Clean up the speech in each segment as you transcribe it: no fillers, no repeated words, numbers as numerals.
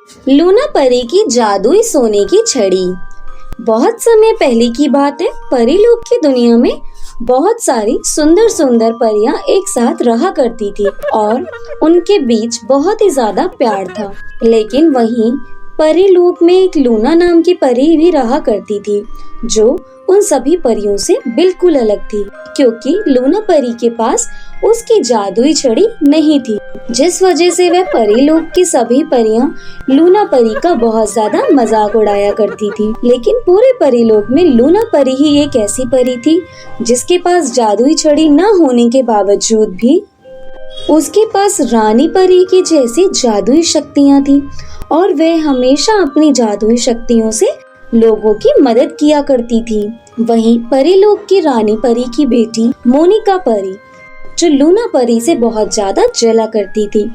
Luna परी की जादुई सोने की छड़ी। बहुत समय पहले की बात है। परी लोग की दुनिया में बहुत सारी सुंदर सुंदर परियां एक साथ रहा करती थी और उनके बीच बहुत ही ज्यादा प्यार था। लेकिन वहीं परी लोक में एक लूना नाम की परी भी रहा करती थी, जो उन सभी परियों से बिल्कुल अलग थी, क्योंकि लूना परी के पास उसकी जादुई छड़ी नहीं थी, जिस वजह से वह परी लोक की सभी परियां लूना परी का बहुत ज्यादा मजाक उड़ाया करती थी। लेकिन पूरे परी लोक में लूना परी ही एक ऐसी परी थी जिसके पास जादुई छड़ी न होने के बावजूद भी उसके पास रानी परी की जैसी जादुई शक्तियां थी और वह हमेशा अपनी जादुई शक्तियों से लोगों की मदद किया करती थी। वहीं परी लोक की रानी परी की बेटी मोनिका परी, जो लूना परी से बहुत ज्यादा जला करती थी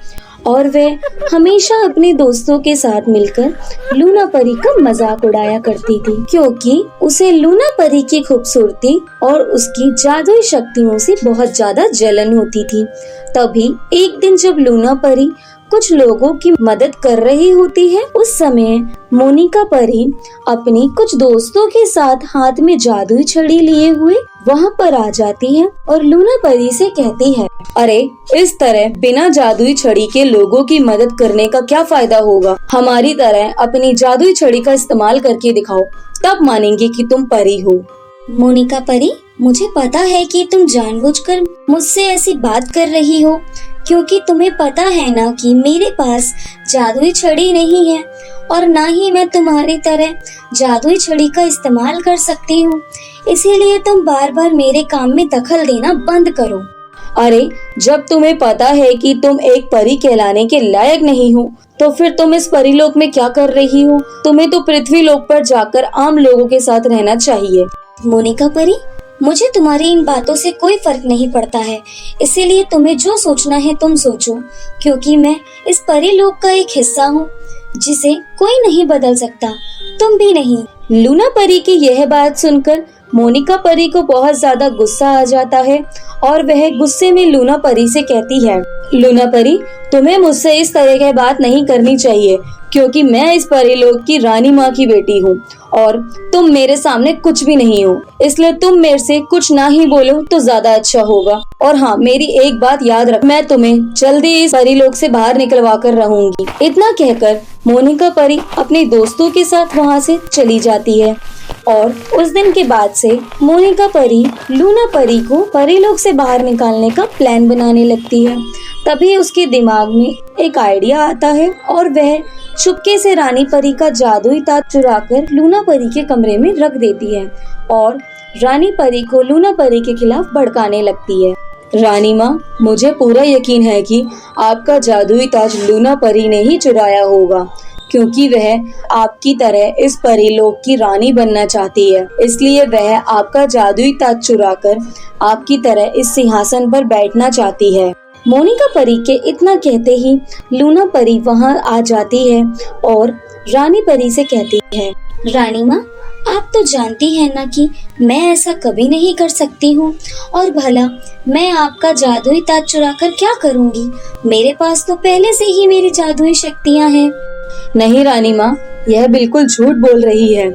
और वह हमेशा अपने दोस्तों के साथ मिलकर लूना परी का मजाक उड़ाया करती थी, क्योंकि उसे लूना परी की खूबसूरती और उसकी जादुई शक्तियों से बहुत ज्यादा जलन होती थी। तभी एक दिन जब लूना परी कुछ लोगों की मदद कर रही होती है, उस समय मोनिका परी अपनी कुछ दोस्तों के साथ हाथ में जादुई छड़ी लिए हुए वहाँ पर आ जाती है और लूना परी से कहती है, अरे इस तरह बिना जादुई छड़ी के लोगों की मदद करने का क्या फायदा होगा। हमारी तरह अपनी जादुई छड़ी का इस्तेमाल करके दिखाओ, तब मानेंगे कि तुम परी हो। मोनिका परी, मुझे पता है कि तुम जानबूझकर मुझसे ऐसी बात कर रही हो, क्योंकि तुम्हें पता है ना कि मेरे पास जादुई छड़ी नहीं है और ना ही मैं तुम्हारी तरह जादुई छड़ी का इस्तेमाल कर सकती हूँ। इसीलिए तुम बार बार मेरे काम में दखल देना बंद करो। अरे जब तुम्हें पता है कि तुम एक परी कहलाने के लायक नहीं हो, तो फिर तुम इस परीलोक में क्या कर रही हो? तुम्हें तो पृथ्वी लोक पर जाकर आम लोगों के साथ रहना चाहिए। मोनिका परी, मुझे तुम्हारी इन बातों से कोई फर्क नहीं पड़ता है, इसीलिए तुम्हें जो सोचना है तुम सोचो, क्योंकि मैं इस परीलोक का एक हिस्सा हूँ जिसे कोई नहीं बदल सकता, तुम भी नहीं। लूना परी की यह बात सुनकर मोनिका परी को बहुत ज्यादा गुस्सा आ जाता है और वह गुस्से में लूना परी से कहती है, लूना परी, तुम्हें मुझसे इस तरह की बात नहीं करनी चाहिए, क्योंकि मैं इस परीलोक की रानी माँ की बेटी हूँ और तुम मेरे सामने कुछ भी नहीं हो, इसलिए तुम मेरे से कुछ ना ही बोलो तो ज्यादा अच्छा होगा। और हाँ, मेरी एक बात याद रख, मैं तुम्हें जल्दी इस परीलोक से बाहर निकलवा कर रहूंगी। इतना कहकर मोनिका परी अपने दोस्तों के साथ वहाँ से चली जाती है और उस दिन के बाद से मोनिका परी लूना परी को परीलोक से बाहर निकालने का प्लान बनाने लगती है। तभी उसके दिमाग में एक आइडिया आता है और वह चुपके से रानी परी का जादुई ताज चुराकर लूना परी के कमरे में रख देती है और रानी परी को लूना परी के खिलाफ भड़काने लगती है। रानी माँ, मुझे पूरा यकीन है कि आपका जादुई ताज लूना परी ने ही चुराया होगा, क्योंकि वह आपकी तरह इस परीलोक की रानी बनना चाहती है, इसलिए वह आपका जादुई ताज चुराकर आपकी तरह इस सिंहासन पर बैठना चाहती है। मोनिका परी के इतना कहते ही लूना परी वहां आ जाती है और रानी परी से कहती है, रानी माँ, आप तो जानती हैं ना कि मैं ऐसा कभी नहीं कर सकती हूँ, और भला मैं आपका जादुई ताज चुराकर क्या करूँगी? मेरे पास तो पहले से ही मेरी जादुई शक्तियाँ हैं। नहीं रानी माँ, यह बिल्कुल झूठ बोल रही है।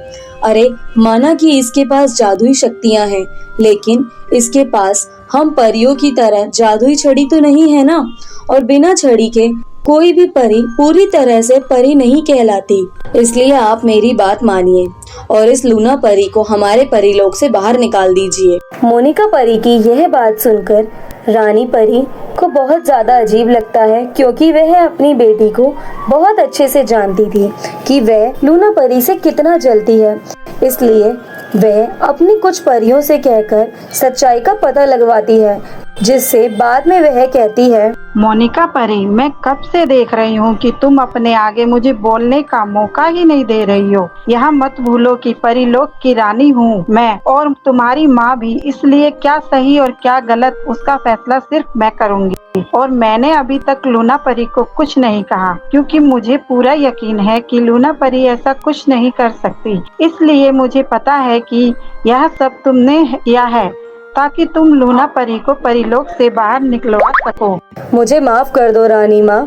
अरे माना कि इसके पास जादुई शक्तियाँ हैं, लेकिन इसके पास हम परियों की तरह जादुई छड़ी तो नहीं है ना, और बिना छड़ी के कोई भी परी पूरी तरह से परी नहीं कहलाती। इसलिए आप मेरी बात मानिए और इस लूना परी को हमारे परीलोक से बाहर निकाल दीजिए। मोनिका परी की यह बात सुनकर रानी परी को बहुत ज्यादा अजीब लगता है, क्योंकि वह अपनी बेटी को बहुत अच्छे से जानती थी कि वह लूना परी से कितना जलती है। इसलिए वह अपनी कुछ परियों से कहकर सच्चाई का पता लगवाती है, जिससे बाद में वह कहती है, मोनिका परी, मैं कब से देख रही हूँ कि तुम अपने आगे मुझे बोलने का मौका ही नहीं दे रही हो। यहाँ मत भूलो कि परीलोक की रानी हूँ मैं, और तुम्हारी माँ भी, इसलिए क्या सही और क्या गलत उसका फैसला सिर्फ मैं करूँगी। और मैंने अभी तक लूना परी को कुछ नहीं कहा, क्योंकि मुझे पूरा यकीन है कि लूना परी ऐसा कुछ नहीं कर सकती। इसलिए मुझे पता है कि यह सब तुमने किया है ताकि तुम लूना परी को परीलोक से बाहर निकलवा सको। मुझे माफ कर दो रानी माँ,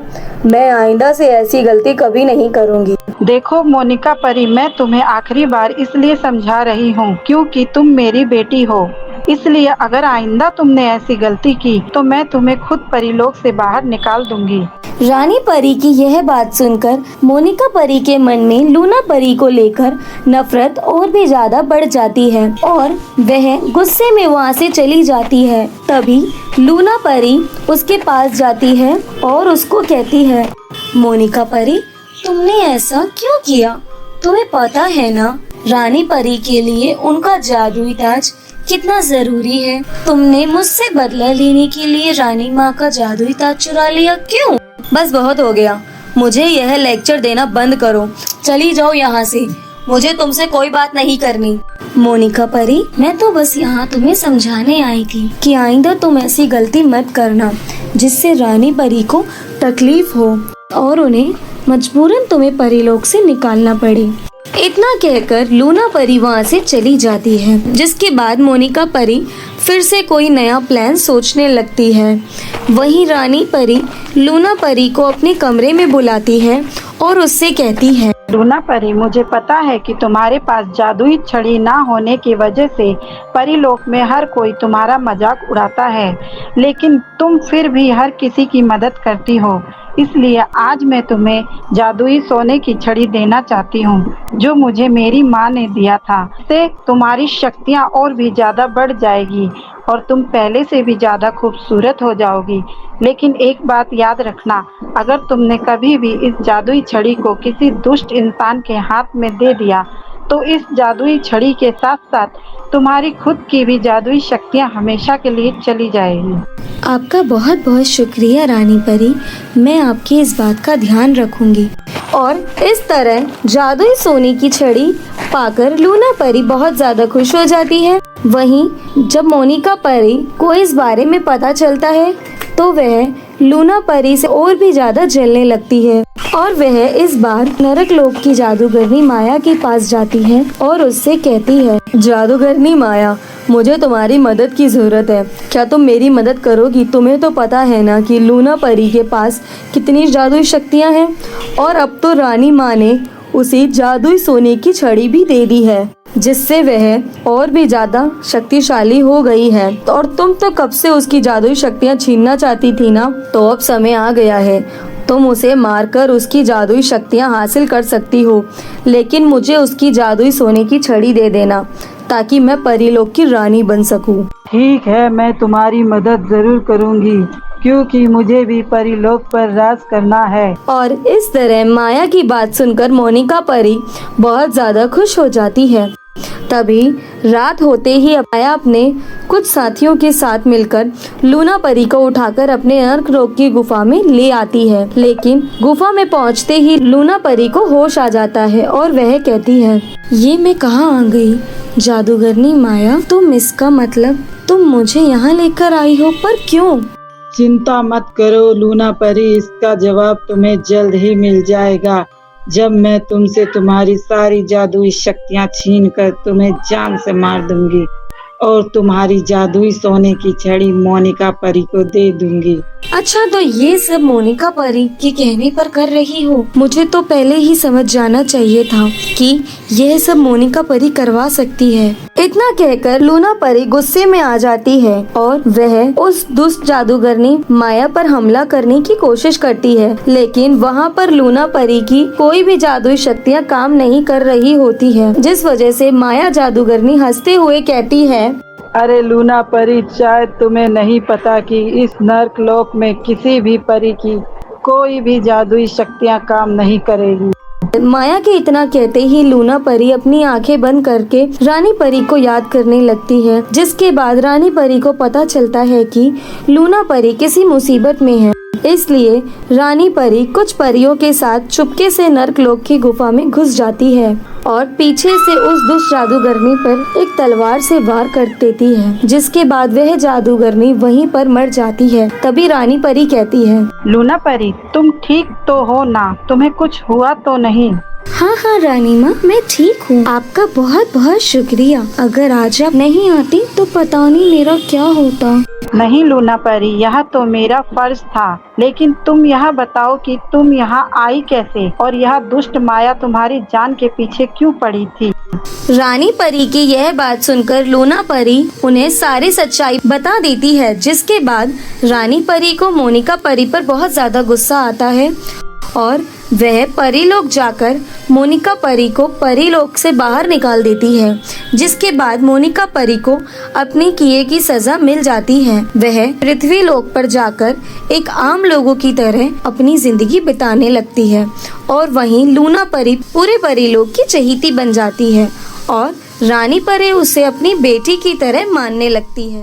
मैं आइंदा से ऐसी गलती कभी नहीं करूँगी। देखो मोनिका परी, मैं तुम्हें आखिरी बार इसलिए समझा रही हूँ क्योंकि तुम मेरी बेटी हो, इसलिए अगर आइंदा तुमने ऐसी गलती की तो मैं तुम्हें खुद परीलोक से बाहर निकाल दूंगी। रानी परी की यह बात सुनकर मोनिका परी के मन में लूना परी को लेकर नफरत और भी ज्यादा बढ़ जाती है और वह गुस्से में वहाँ से चली जाती है। तभी लूना परी उसके पास जाती है और उसको कहती है, मोनिका परी, तुमने ऐसा क्यों किया? तुम्हें पता है ना, रानी परी के लिए उनका जादुई ताज कितना जरूरी है। तुमने मुझसे बदला लेने के लिए रानी माँ का जादुई ताज चुरा लिया, क्यों? बस बहुत हो गया, मुझे यह लेक्चर देना बंद करो, चली जाओ यहाँ से, मुझे तुमसे कोई बात नहीं करनी। मोनिका परी, मैं तो बस यहाँ तुम्हें समझाने आई थी कि आइंदा तुम ऐसी गलती मत करना जिससे रानी परी को तकलीफ हो और उन्हें मजबूरन तुम्हें परीलोक से निकालना पड़े। इतना कहकर लूना परी वहाँ से चली जाती है, जिसके बाद मोनिका परी फिर से कोई नया प्लान सोचने लगती है। वहीं रानी परी लूना परी को अपने कमरे में बुलाती है और उससे कहती है, लूना परी, मुझे पता है कि तुम्हारे पास जादुई छड़ी ना होने की वजह से परीलोक में हर कोई तुम्हारा मजाक उड़ाता है, लेकिन तुम फिर भी हर किसी की मदद करती हो, इसलिए आज मैं तुम्हें जादुई सोने की छड़ी देना चाहती हूँ जो मुझे मेरी माँ ने दिया था। इससे तुम्हारी शक्तियाँ और भी ज्यादा बढ़ जाएगी और तुम पहले से भी ज्यादा खूबसूरत हो जाओगी। लेकिन एक बात याद रखना, अगर तुमने कभी भी इस जादुई छड़ी को किसी दुष्ट इंसान के हाथ में दे दिया तो इस जादुई छड़ी के साथ साथ तुम्हारी खुद की भी जादुई शक्तियाँ हमेशा के लिए चली जाएगी। आपका बहुत बहुत शुक्रिया रानी परी, मैं आपकी इस बात का ध्यान रखूंगी। और इस तरह जादुई सोने की छड़ी पाकर लूना परी बहुत ज्यादा खुश हो जाती है। वहीं जब मोनिका परी को इस बारे में पता चलता है तो वह लूना परी से और भी ज्यादा जलने लगती है और वह इस बार नरक लोक की जादूगरनी माया के पास जाती है और उससे कहती है, जादूगरनी माया, मुझे तुम्हारी मदद की जरूरत है, क्या तुम मेरी मदद करोगी? तुम्हें तो पता है ना कि लूना परी के पास कितनी जादुई शक्तियाँ हैं और अब तो रानी माँ ने उसे जादुई सोने की छड़ी भी दे दी है जिससे वह और भी ज्यादा शक्तिशाली हो गई है। और तुम तो कब से उसकी जादुई शक्तियाँ छीनना चाहती थी ना, तो अब समय आ गया है, तुम उसे मारकर उसकी जादुई शक्तियाँ हासिल कर सकती हो, लेकिन मुझे उसकी जादुई सोने की छड़ी दे देना ताकि मैं परीलोक की रानी बन सकूं। ठीक है, मैं तुम्हारी मदद जरूर करूंगी क्योंकि मुझे भी परीलोक पर राज करना है। और इस तरह माया की बात सुनकर मोनिका परी बहुत ज्यादा खुश हो जाती है। तभी रात होते ही माया अपने कुछ साथियों के साथ मिलकर लूना परी को उठाकर अपने नरक लोक की गुफा में ले आती है, लेकिन गुफा में पहुंचते ही लूना परी को होश आ जाता है और वह कहती है, ये मैं कहाँ आ गई? जादूगरनी माया, तुम इसका मतलब तुम मुझे यहाँ लेकर आई हो, पर क्यों? चिंता मत करो लूना परी, इसका जवाब तुम्हें जल्द ही मिल जाएगा जब मैं तुमसे तुम्हारी सारी जादुई शक्तियाँ छीन कर तुम्हें जान से मार दूंगी और तुम्हारी जादुई सोने की छड़ी मोनिका परी को दे दूंगी। अच्छा, तो ये सब मोनिका परी के कहने पर कर रही हो? मुझे तो पहले ही समझ जाना चाहिए था कि यह सब मोनिका परी करवा सकती है। इतना कहकर लूना परी गुस्से में आ जाती है और वह उस दुष्ट जादूगरनी माया पर हमला करने की कोशिश करती है, लेकिन वहाँ पर लूना परी की कोई भी जादुई शक्तियाँ काम नहीं कर रही होती है, जिस वजह से माया जादूगरनी हंसते हुए कहती है, अरे लूना परी, शायद तुम्हें नहीं पता कि इस नरक लोक में किसी भी परी की कोई भी जादुई शक्तियाँ काम नहीं करेगी। माया के इतना कहते ही लूना परी अपनी आंखें बंद करके रानी परी को याद करने लगती है, जिसके बाद रानी परी को पता चलता है कि लूना परी किसी मुसीबत में है। इसलिए रानी परी कुछ परियों के साथ चुपके से नरक लोक की गुफा में घुस जाती है और पीछे से उस दुष्ट जादूगरनी पर एक तलवार से वार कर देती है, जिसके बाद वह जादूगरनी वहीं पर मर जाती है। तभी रानी परी कहती है, लूना परी, तुम ठीक तो हो ना? तुम्हें कुछ हुआ तो नहीं? हाँ हाँ रानी माँ, मैं ठीक हूँ। आपका बहुत बहुत शुक्रिया। अगर आज आप नहीं आती तो पता नहीं मेरा क्या होता। नहीं लूना परी, यह तो मेरा फर्ज था, लेकिन तुम यह बताओ कि तुम यहाँ आई कैसे और यह दुष्ट माया तुम्हारी जान के पीछे क्यों पड़ी थी। रानी परी की यह बात सुनकर लूना परी उन्हें सारी सच्चाई बता देती है, जिसके बाद रानी परी को मोनिका परी पर बहुत ज्यादा गुस्सा आता है और वह परीलोक जाकर मोनिका परी को परीलोक से बाहर निकाल देती है, जिसके बाद मोनिका परी को अपने किए की सजा मिल जाती है। वह पृथ्वी लोक पर जाकर एक आम लोगों की तरह अपनी जिंदगी बिताने लगती है और वहीं लूना परी पूरे परीलोक की चहेती बन जाती है और रानी परी उसे अपनी बेटी की तरह मानने लगती है।